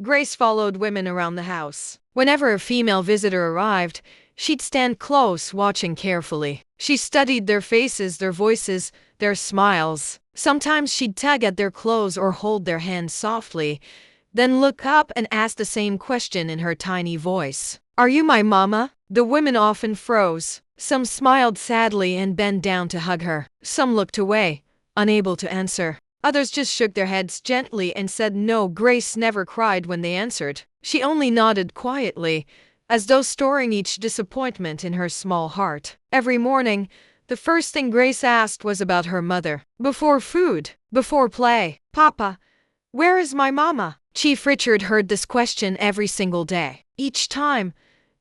Grace followed women around the house. Whenever a female visitor arrived, she'd stand close, watching carefully. She studied their faces, their voices, their smiles. Sometimes she'd tug at their clothes or hold their hands softly, then look up and ask the same question in her tiny voice. "Are you my mama?" The women often froze. Some smiled sadly and bent down to hug her. Some looked away, unable to answer. Others just shook their heads gently and said no. Grace never cried when they answered. She only nodded quietly, as though storing each disappointment in her small heart. Every morning, the first thing Grace asked was about her mother. Before food, before play. "Papa, where is my mama?" Chief Richard heard this question every single day. Each time,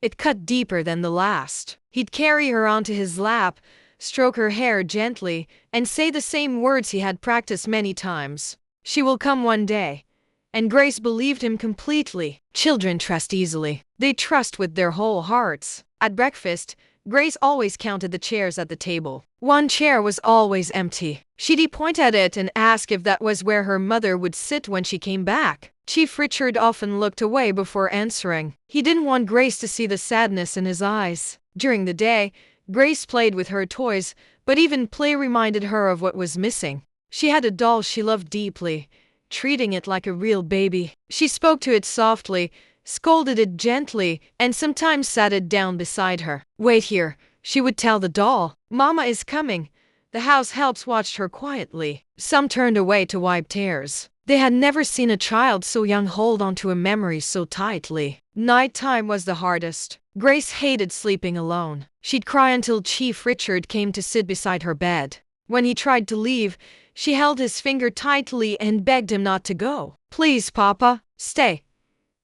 it cut deeper than the last. He'd carry her onto his lap, stroke her hair gently, and say the same words he had practiced many times. "She will come one day." And Grace believed him completely. Children trust easily. They trust with their whole hearts. At breakfast, Grace always counted the chairs at the table. One chair was always empty. She'd point at it and ask if that was where her mother would sit when she came back. Chief Richard often looked away before answering. He didn't want Grace to see the sadness in his eyes. During the day, Grace played with her toys, but even play reminded her of what was missing. She had a doll she loved deeply, treating it like a real baby. She spoke to it softly, scolded it gently, and sometimes sat it down beside her. "Wait here," she would tell the doll. "Mama is coming." The house helps watched her quietly. Some turned away to wipe tears. They had never seen a child so young hold onto a memory so tightly. Nighttime was the hardest. Grace hated sleeping alone. She'd cry until Chief Richard came to sit beside her bed. When he tried to leave, she held his finger tightly and begged him not to go. "Please, Papa, stay."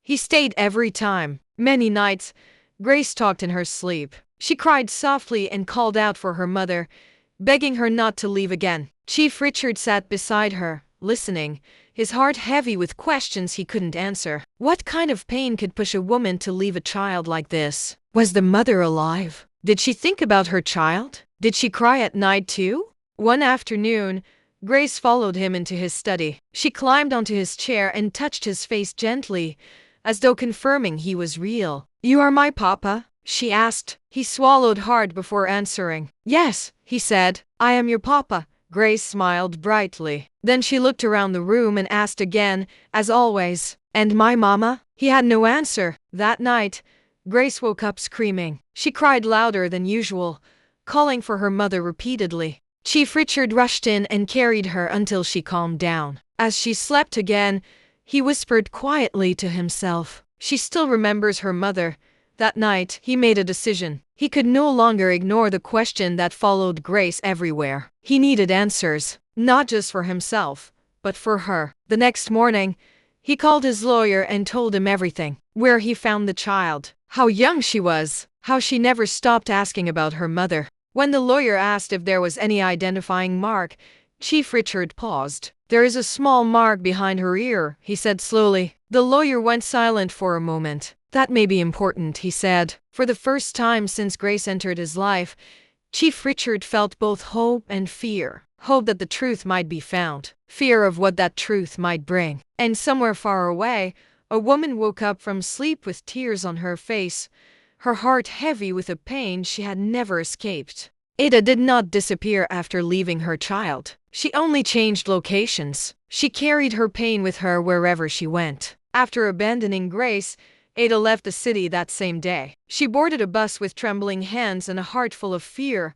He stayed every time. Many nights, Grace talked in her sleep. She cried softly and called out for her mother, begging her not to leave again. Chief Richard sat beside her, listening, his heart heavy with questions he couldn't answer. What kind of pain could push a woman to leave a child like this? Was the mother alive? Did she think about her child? Did she cry at night too? One afternoon, Grace followed him into his study. She climbed onto his chair and touched his face gently, as though confirming he was real. "You are my papa?" she asked. He swallowed hard before answering. "Yes," he said, "I am your papa." Grace smiled brightly. Then she looked around the room and asked again, as always, "And my mama?" He had no answer. That night, Grace woke up screaming. She cried louder than usual, calling for her mother repeatedly. Chief Richard rushed in and carried her until she calmed down. As she slept again, he whispered quietly to himself, "She still remembers her mother." That night, he made a decision. He could no longer ignore the question that followed Grace everywhere. He needed answers, not just for himself, but for her. The next morning, he called his lawyer and told him everything. Where he found the child, how young she was, how she never stopped asking about her mother. When the lawyer asked if there was any identifying mark, Chief Richard paused. "There is a small mark behind her ear," he said slowly. The lawyer went silent for a moment. "That may be important," he said. For the first time since Grace entered his life, Chief Richard felt both hope and fear. Hope that the truth might be found. Fear of what that truth might bring. And somewhere far away, a woman woke up from sleep with tears on her face, her heart heavy with a pain she had never escaped. Ada did not disappear after leaving her child. She only changed locations. She carried her pain with her wherever she went. After abandoning Grace, Ada left the city that same day. She boarded a bus with trembling hands and a heart full of fear,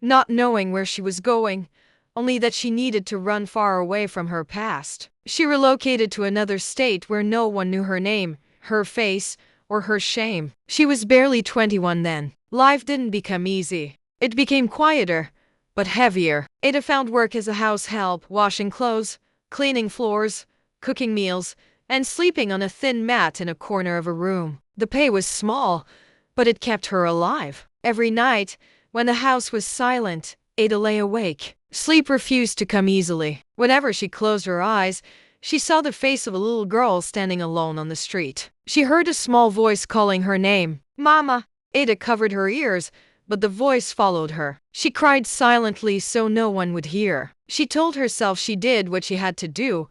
not knowing where she was going, only that she needed to run far away from her past. She relocated to another state where no one knew her name, her face, or her shame. She was barely 21 then. Life didn't become easy. It became quieter, but heavier. Ada found work as a house help, washing clothes, cleaning floors, cooking meals, and sleeping on a thin mat in a corner of a room. The pay was small, but it kept her alive. Every night, when the house was silent, Ada lay awake. Sleep refused to come easily. Whenever she closed her eyes, she saw the face of a little girl standing alone on the street. She heard a small voice calling her name, "Mama." Ada covered her ears, but the voice followed her. She cried silently so no one would hear. She told herself she did what she had to do,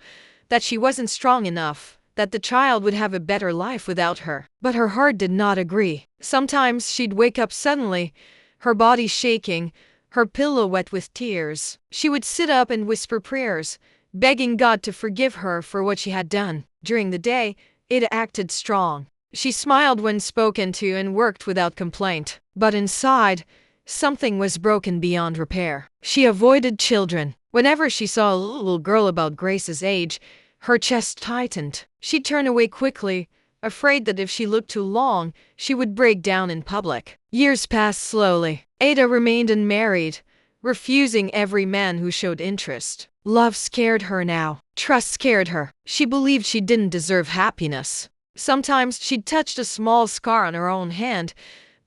that she wasn't strong enough, that the child would have a better life without her. But her heart did not agree. Sometimes she'd wake up suddenly, her body shaking, her pillow wet with tears. She would sit up and whisper prayers, begging God to forgive her for what she had done. During the day, Ada acted strong. She smiled when spoken to and worked without complaint. But inside, something was broken beyond repair. She avoided children. Whenever she saw a little girl about Grace's age, her chest tightened. She'd turn away quickly, afraid that if she looked too long, she would break down in public. Years passed slowly. Ada remained unmarried, refusing every man who showed interest. Love scared her now. Trust scared her. She believed she didn't deserve happiness. Sometimes she'd touched a small scar on her own hand,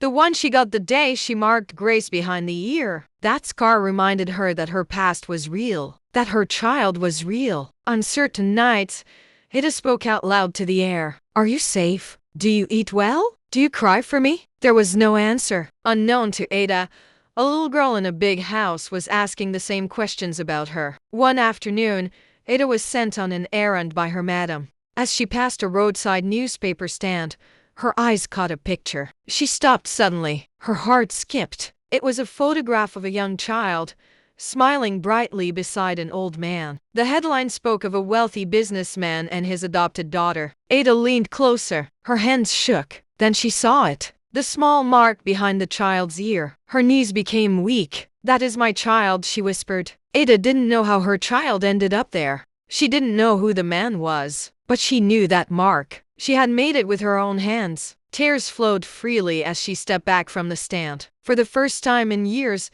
the one she got the day she marked Grace behind the ear. That scar reminded her that her past was real, that her child was real. On certain nights, Ada spoke out loud to the air. "Are you safe? Do you eat well? Do you cry for me?" There was no answer. Unknown to Ada, a little girl in a big house was asking the same questions about her. One afternoon, Ada was sent on an errand by her madam. As she passed a roadside newspaper stand, her eyes caught a picture. She stopped suddenly. Her heart skipped. It was a photograph of a young child, smiling brightly beside an old man. The headline spoke of a wealthy businessman and his adopted daughter. Ada leaned closer. Her hands shook. Then she saw it. The small mark behind the child's ear. Her knees became weak. "That is my child," she whispered. Ada didn't know how her child ended up there. She didn't know who the man was, but she knew that mark. She had made it with her own hands. Tears flowed freely as she stepped back from the stand. For the first time in years,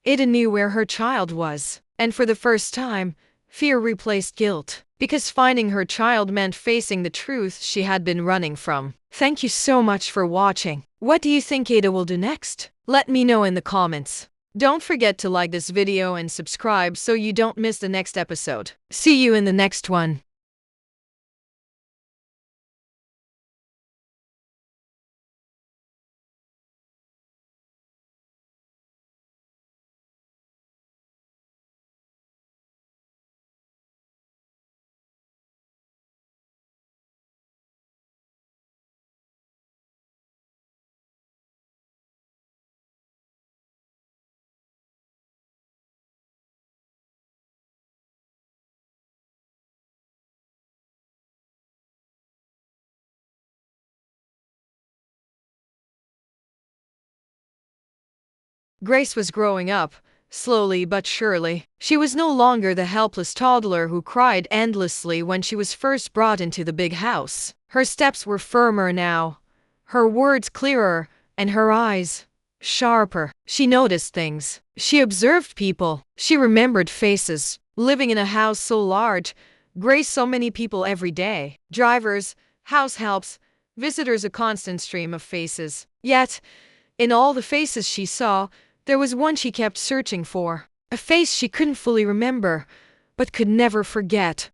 Ada knew where her child was. And for the first time, fear replaced guilt. Because finding her child meant facing the truth she had been running from. Thank you so much for watching. What do you think Ada will do next? Let me know in the comments. Don't forget to like this video and subscribe so you don't miss the next episode. See you in the next one. Grace was growing up, slowly but surely. She was no longer the helpless toddler who cried endlessly when she was first brought into the big house. Her steps were firmer now, her words clearer, and her eyes sharper. She noticed things. She observed people. She remembered faces. Living in a house so large, Grace saw many people every day. Drivers, house helps, visitors, a constant stream of faces. Yet, in all the faces she saw, there was one she kept searching for. A face she couldn't fully remember, but could never forget.